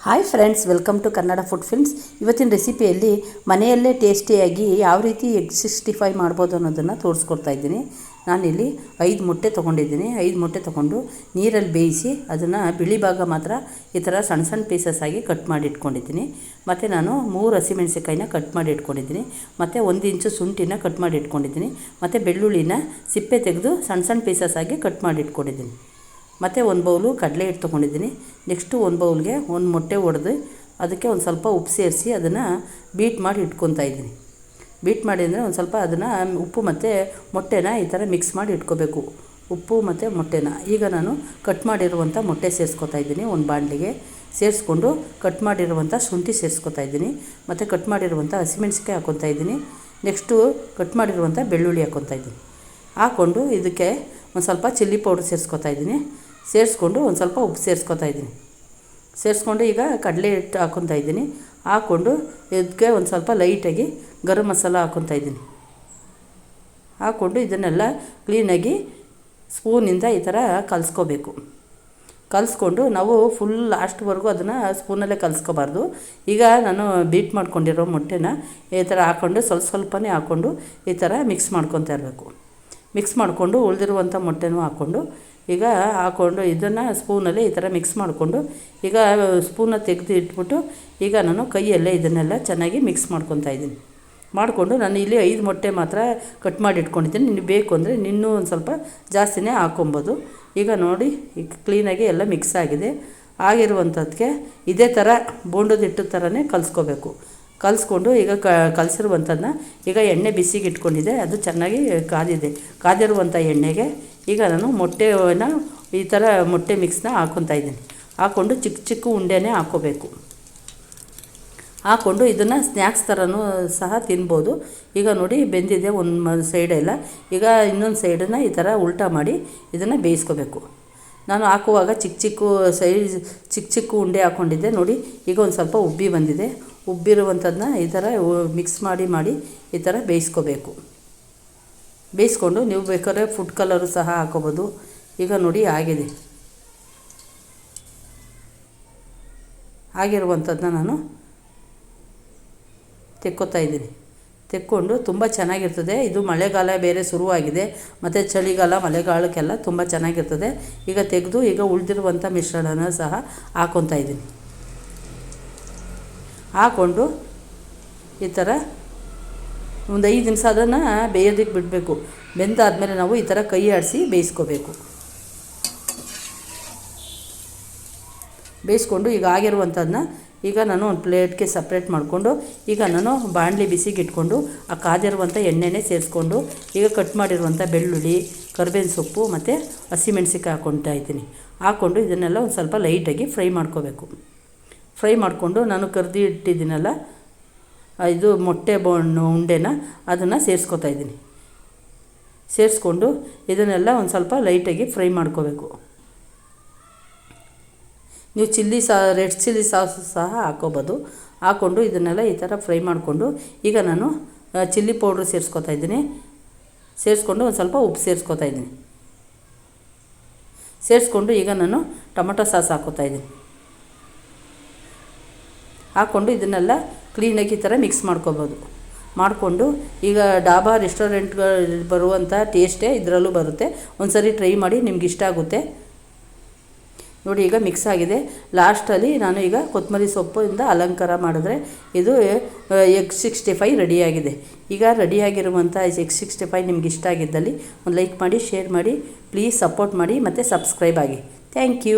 Hi friends, welcome to Kannada food films. ಇವತ್ತಿನ ರೆಸಿಪಿಯಲ್ಲಿ ಮನೆಯಲ್ಲೇ ಟೇಸ್ಟಿಯಾಗಿ ಯಾವ ರೀತಿ ಎಗ್ 65 ಮಾಡ್ಬೋದು ಅನ್ನೋದನ್ನು ತೋರಿಸ್ಕೊಡ್ತಾ ಇದ್ದೀನಿ. ನಾನಿಲ್ಲಿ 5 ಮೊಟ್ಟೆ ತೊಗೊಂಡಿದ್ದೀನಿ. 5 ಮೊಟ್ಟೆ ತೊಗೊಂಡು ನೀರಲ್ಲಿ ಬೇಯಿಸಿ ಅದನ್ನು ಬಿಳಿ ಭಾಗ ಮಾತ್ರ ಈ ಥರ ಸಣ್ಣ ಸಣ್ಣ ಪೀಸಸ್ ಆಗಿ ಕಟ್ ಮಾಡಿ ಇಟ್ಕೊಂಡಿದ್ದೀನಿ. ಮತ್ತು ನಾನು 3 ಹಸಿಮೆಣಸಿಕಾಯಿನ ಕಟ್ ಮಾಡಿ ಇಟ್ಕೊಂಡಿದ್ದೀನಿ. ಮತ್ತು 1 ಇಂಚು ಶುಂಠಿನ ಕಟ್ ಮಾಡಿ ಇಟ್ಕೊಂಡಿದ್ದೀನಿ. ಮತ್ತು ಬೆಳ್ಳುಳ್ಳಿನ ಸಿಪ್ಪೆ ತೆಗೆದು ಸಣ್ಣ ಸಣ್ಣ ಪೀಸಸ್ ಆಗಿ ಕಟ್ ಮಾಡಿ ಇಟ್ಕೊಂಡಿದ್ದೀನಿ. ಮತ್ತು 1 ಬೌಲು ಕಡಲೆ ಹಿಟ್ಟು ತೊಗೊಂಡಿದ್ದೀನಿ. ನೆಕ್ಸ್ಟು 1 ಬೌಲ್ಗೆ 1 ಮೊಟ್ಟೆ ಒಡೆದು ಅದಕ್ಕೆ ಒಂದು ಸ್ವಲ್ಪ ಉಪ್ಪು ಸೇರಿಸಿ ಅದನ್ನು ಬೀಟ್ ಮಾಡಿ ಇಟ್ಕೊತಾ ಇದ್ದೀನಿ. ಬೀಟ್ ಮಾಡಿ ಅಂದರೆ ಒಂದು ಸ್ವಲ್ಪ ಅದನ್ನು ಉಪ್ಪು ಮತ್ತು ಮೊಟ್ಟೆನ ಈ ಥರ ಮಿಕ್ಸ್ ಮಾಡಿ ಇಟ್ಕೋಬೇಕು, ಉಪ್ಪು ಮತ್ತು ಮೊಟ್ಟೆನ. ಈಗ ನಾನು ಕಟ್ ಮಾಡಿರುವಂಥ ಮೊಟ್ಟೆ ಸೇರಿಸ್ಕೊತಾ ಇದ್ದೀನಿ. ಒಂದು ಬಾಣಲಿಗೆ ಸೇರಿಸ್ಕೊಂಡು ಕಟ್ ಮಾಡಿರುವಂಥ ಶುಂಠಿ ಸೇರಿಸ್ಕೊತಾ ಇದ್ದೀನಿ. ಮತ್ತು ಕಟ್ ಮಾಡಿರುವಂಥ ಹಸಿಮೆಣಸಿಕಾಯಿ ಹಾಕ್ಕೊತಾ ಇದ್ದೀನಿ. ನೆಕ್ಸ್ಟು ಕಟ್ ಮಾಡಿರುವಂಥ ಬೆಳ್ಳುಳ್ಳಿ ಹಾಕ್ಕೊತಾ ಇದ್ದೀನಿ. ಹಾಕ್ಕೊಂಡು ಇದಕ್ಕೆ ಒಂದು ಸ್ವಲ್ಪ ಚಿಲ್ಲಿ ಪೌಡ್ರ್ ಸೇರಿಸ್ಕೊತಾ ಇದ್ದೀನಿ. ಸೇರಿಸ್ಕೊಂಡು ಒಂದು ಸ್ವಲ್ಪ ಉಪ್ಪು ಸೇರಿಸ್ಕೊತಾ ಇದ್ದೀನಿ. ಸೇರಿಸ್ಕೊಂಡು ಈಗ ಕಡಲೆ ಹಿಟ್ಟು ಹಾಕ್ಕೊತಾ ಇದ್ದೀನಿ. ಹಾಕ್ಕೊಂಡು ಇದಕ್ಕೆ ಒಂದು ಸ್ವಲ್ಪ ಲೈಟಾಗಿ ಗರಂ ಮಸಾಲ ಹಾಕ್ಕೊತಾ ಇದ್ದೀನಿ. ಹಾಕ್ಕೊಂಡು ಇದನ್ನೆಲ್ಲ ಕ್ಲೀನಾಗಿ ಸ್ಪೂನಿಂದ ಈ ಥರ ಕಲಿಸ್ಕೋಬೇಕು. ಕಲಿಸ್ಕೊಂಡು ನಾವು ಫುಲ್ ಲಾಸ್ಟ್ವರೆಗೂ ಅದನ್ನು ಸ್ಪೂನಲ್ಲೇ ಕಲಿಸ್ಕೋಬಾರ್ದು. ಈಗ ನಾನು ಬೀಟ್ ಮಾಡ್ಕೊಂಡಿರೋ ಮೊಟ್ಟೆನ ಈ ಥರ ಹಾಕ್ಕೊಂಡು ಸ್ವಲ್ಪನೇ ಹಾಕ್ಕೊಂಡು ಈ ಥರ ಮಿಕ್ಸ್ ಮಾಡ್ಕೊತಾ ಇರಬೇಕು. ಮಿಕ್ಸ್ ಮಾಡಿಕೊಂಡು ಉಳಿದಿರುವಂಥ ಮೊಟ್ಟೆನೂ ಹಾಕ್ಕೊಂಡು ಈಗ ಹಾಕ್ಕೊಂಡು ಇದನ್ನು ಸ್ಪೂನಲ್ಲಿ ಈ ಥರ ಮಿಕ್ಸ್ ಮಾಡಿಕೊಂಡು ಈಗ ಸ್ಪೂನ ತೆಗೆದು ಇಟ್ಬಿಟ್ಟು ಈಗ ನಾನು ಕೈಯಲ್ಲೇ ಇದನ್ನೆಲ್ಲ ಚೆನ್ನಾಗಿ ಮಿಕ್ಸ್ ಮಾಡ್ಕೊತಾ ಇದ್ದೀನಿ. ಮಾಡಿಕೊಂಡು ನಾನು ಇಲ್ಲಿ 5 ಮೊಟ್ಟೆ ಮಾತ್ರ ಕಟ್ ಮಾಡಿ ಇಟ್ಕೊಂಡಿದ್ದೀನಿ. ನಿಮಗೆ ಬೇಕು ಅಂದರೆ ಇನ್ನೂ ಒಂದು ಸ್ವಲ್ಪ ಜಾಸ್ತಿನೇ ಹಾಕ್ಕೊಬೋದು. ಈಗ ನೋಡಿ ಈಗ ಕ್ಲೀನಾಗಿ ಎಲ್ಲ ಮಿಕ್ಸ್ ಆಗಿದೆ. ಆಗಿರುವಂಥದ್ದಕ್ಕೆ ಇದೇ ಥರ ಬೋಂಡದ ಹಿಟ್ಟು ಥರನೇ ಕಲಿಸ್ಕೋಬೇಕು. ಕಲಿಸ್ಕೊಂಡು ಈಗ ಕಲಸಿರುವಂಥದ್ದನ್ನ ಈಗ ಎಣ್ಣೆ ಬಿಸಿಗೆ ಇಟ್ಕೊಂಡಿದ್ದೆ, ಅದು ಚೆನ್ನಾಗಿ ಕಾದಿದೆ. ಕಾದಿರುವಂಥ ಎಣ್ಣೆಗೆ ಈಗ ನಾನು ಮೊಟ್ಟೆನ ಈ ಥರ ಮೊಟ್ಟೆ ಮಿಕ್ಸ್ನ ಹಾಕ್ಕೊತಾ ಇದ್ದೀನಿ. ಹಾಕ್ಕೊಂಡು ಚಿಕ್ಕ ಚಿಕ್ಕ ಉಂಡೆನೇ ಹಾಕ್ಕೋಬೇಕು. ಹಾಕ್ಕೊಂಡು ಇದನ್ನು ಸ್ನ್ಯಾಕ್ಸ್ ಥರನೂ ಸಹ ತಿನ್ಬೋದು. ಈಗ ನೋಡಿ ಬೆಂದಿದೆ ಒಂದು ಸೈಡೆಲ್ಲ. ಈಗ ಇನ್ನೊಂದು ಸೈಡನ್ನು ಈ ಥರ ಉಲ್ಟಾ ಮಾಡಿ ಇದನ್ನು ಬೇಯಿಸ್ಕೋಬೇಕು. ನಾನು ಹಾಕುವಾಗ ಚಿಕ್ಕ ಚಿಕ್ಕ ಉಂಡೆ ಹಾಕ್ಕೊಂಡಿದ್ದೆ. ನೋಡಿ ಈಗ ಒಂದು ಸ್ವಲ್ಪ ಉಬ್ಬಿ ಬಂದಿದೆ. ಉಬ್ಬಿರುವಂಥದ್ದನ್ನ ಈ ಥರ ಮಿಕ್ಸ್ ಮಾಡಿ ಈ ಥರ ಬೇಯಿಸ್ಕೋಬೇಕು. ಬೇಯಿಸ್ಕೊಂಡು ನೀವು ಬೇಕಾದ್ರೆ ಫುಡ್ ಕಲರು ಸಹ ಹಾಕೋಬೋದು. ಈಗ ನೋಡಿ ಆಗಿದೆ. ಆಗಿರುವಂಥದ್ದನ್ನ ನಾನು ತೆಕ್ಕೋತಾ ಇದ್ದೀನಿ. ತೆಕ್ಕೊಂಡು ತುಂಬ ಚೆನ್ನಾಗಿರ್ತದೆ. ಇದು ಮಳೆಗಾಲ ಬೇರೆ ಶುರುವಾಗಿದೆ, ಮತ್ತು ಚಳಿಗಾಲ ಮಳೆಗಾಲಕ್ಕೆಲ್ಲ ತುಂಬ ಚೆನ್ನಾಗಿರ್ತದೆ. ಈಗ ತೆಗೆದು ಈಗ ಉಳಿದಿರುವಂಥ ಮಿಶ್ರಣನ ಸಹ ಹಾಕ್ಕೊತಾ ಇದ್ದೀನಿ. ಹಾಕ್ಕೊಂಡು ಈ ಥರ ಒಂದು 5 ನಿಮಿಷ ಅದನ್ನು ಬೇಯೋದಕ್ಕೆ ಬಿಡಬೇಕು. ಬೆಂದಾದಮೇಲೆ ನಾವು ಈ ಥರ ಕೈ ಆಡಿಸಿ ಬೇಯಿಸ್ಕೋಬೇಕು. ಬೇಯಿಸ್ಕೊಂಡು ಈಗ ಆಗಿರುವಂಥದ್ದನ್ನ ಈಗ ನಾನು ಒಂದು ಪ್ಲೇಟ್ಗೆ ಸಪ್ರೇಟ್ ಮಾಡಿಕೊಂಡು ಈಗ ನಾನು ಬಾಣಲಿ ಬಿಸಿಗೆ ಇಟ್ಕೊಂಡು ಆ ಕಾದಿರುವಂಥ ಎಣ್ಣೆನೇ ಸೇರಿಸ್ಕೊಂಡು ಈಗ ಕಟ್ ಮಾಡಿರುವಂಥ ಬೆಳ್ಳುಳ್ಳಿ, ಕರಿಬೇವಿನ ಸೊಪ್ಪು ಮತ್ತು ಹಸಿಮೆಣಸಿಕಾಯಿ ಹಾಕ್ಕೊತಾ ಇದ್ದೀನಿ. ಹಾಕ್ಕೊಂಡು ಇದನ್ನೆಲ್ಲ ಒಂದು ಸ್ವಲ್ಪ ಲೈಟಾಗಿ ಫ್ರೈ ಮಾಡ್ಕೋಬೇಕು. ಫ್ರೈ ಮಾಡಿಕೊಂಡು ನಾನು ಕರ್ದು ಇಟ್ಟಿದ್ದೀನಲ್ಲ ಇದು ಮೊಟ್ಟೆ ಉಂಡೆನ ಅದನ್ನು ಸೇರಿಸ್ಕೊತಾ ಇದ್ದೀನಿ. ಸೇರಿಸ್ಕೊಂಡು ಇದನ್ನೆಲ್ಲ ಒಂದು ಸ್ವಲ್ಪ ಲೈಟಾಗಿ ಫ್ರೈ ಮಾಡ್ಕೋಬೇಕು. ನೀವು ರೆಡ್ ಚಿಲ್ಲಿ ಸಾಸ್ ಸಹ ಹಾಕ್ಕೋಬೋದು. ಹಾಕ್ಕೊಂಡು ಇದನ್ನೆಲ್ಲ ಈ ಥರ ಫ್ರೈ ಮಾಡಿಕೊಂಡು ಈಗ ನಾನು ಚಿಲ್ಲಿ ಪೌಡ್ರ್ ಸೇರಿಸ್ಕೊತಾ ಇದ್ದೀನಿ. ಸೇರಿಸ್ಕೊಂಡು ಒಂದು ಸ್ವಲ್ಪ ಉಪ್ಪು ಸೇರಿಸ್ಕೊತಾ ಇದ್ದೀನಿ. ಸೇರಿಸ್ಕೊಂಡು ಈಗ ನಾನು ಟೊಮೊಟೊ ಸಾಸ್ ಹಾಕ್ಕೋತಾ ಇದ್ದೀನಿ. ಹಾಕ್ಕೊಂಡು ಇದನ್ನೆಲ್ಲ ಕ್ಲೀನಾಗಿ ಈ ಥರ ಮಿಕ್ಸ್ ಮಾಡ್ಕೊಬೋದು. ಮಾಡಿಕೊಂಡು ಈಗ ಡಾಬಾ ರೆಸ್ಟೋರೆಂಟ್ಗಳು ಬರುವಂಥ ಟೇಸ್ಟೇ ಇದರಲ್ಲೂ ಬರುತ್ತೆ. ಒಂದು ಸರಿ ಟ್ರೈ ಮಾಡಿ, ನಿಮ್ಗೆ ಇಷ್ಟ ಆಗುತ್ತೆ. ನೋಡಿ ಈಗ ಮಿಕ್ಸ್ ಆಗಿದೆ. ಲಾಸ್ಟಲ್ಲಿ ನಾನು ಈಗ ಕೊತ್ತಂಬರಿ ಸೊಪ್ಪಿಂದ ಅಲಂಕಾರ ಮಾಡಿದ್ರೆ ಇದು ಎಗ್ 65 ರೆಡಿಯಾಗಿದೆ. ಈಗ ರೆಡಿಯಾಗಿರುವಂಥ ಎಗ್ 65 ನಿಮ್ಗೆ ಇಷ್ಟ ಆಗಿದ್ದಲ್ಲಿ ಒಂದು ಲೈಕ್ ಮಾಡಿ, ಶೇರ್ ಮಾಡಿ, ಪ್ಲೀಸ್ ಸಪೋರ್ಟ್ ಮಾಡಿ ಮತ್ತು ಸಬ್ಸ್ಕ್ರೈಬ್ ಆಗಿ. Thank you.